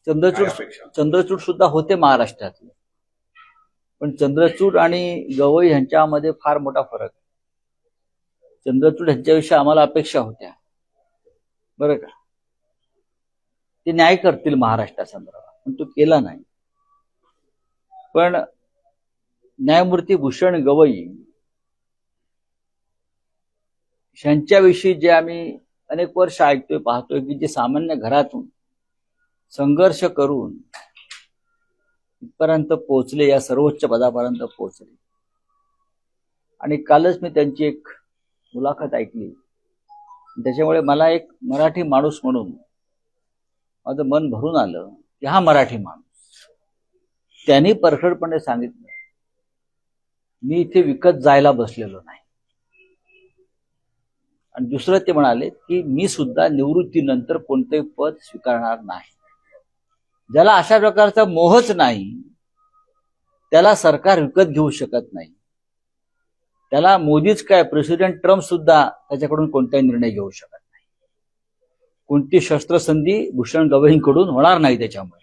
चंद्रचूड चंद्रचूड सुद्धा होते महाराष्ट्रातले, पण चंद्रचूड आणि गवई यांच्यामध्ये फार मोठा फरक आहे. चंद्रचूड यांच्याविषयी आम्हाला अपेक्षा होत्या, बरं का, ते न्याय करतील महाराष्ट्रासंदर्भात, पण तो केला नाही. पण न्यायमूर्ती भूषण गवई यांच्याविषयी जे आम्ही अनेक वर्ष ऐकतोय, पाहतोय की जे सामान्य घरातून संघर्ष करून इथपर्यंत पोहोचले, या सर्वोच्च पदापर्यंत पोहोचले. आणि कालच मी त्यांची एक मुलाखत ऐकली, त्याच्यामुळे मला एक मराठी माणूस म्हणून माझं मन भरून आलं की हा मराठी माणूस, त्यांनी परखडपणे सांगितलं, मी इथे विकत जायला बसलेलो नाही. आणि दुसरं ते म्हणाले की मी सुद्धा निवृत्तीनंतर कोणतेही पद स्वीकारणार नाही. ज्याला अशा प्रकारचा मोहच नाही त्याला सरकार विकत घेऊ शकत नाही. त्याला मोदीच काय, प्रेसिडेंट ट्रम्प सुद्धा त्याच्याकडून कोणताही निर्णय घेऊ शकत नाही. कोणती शस्त्रसंधी भूषण गवईंकडून होणार नाही त्याच्यामुळे.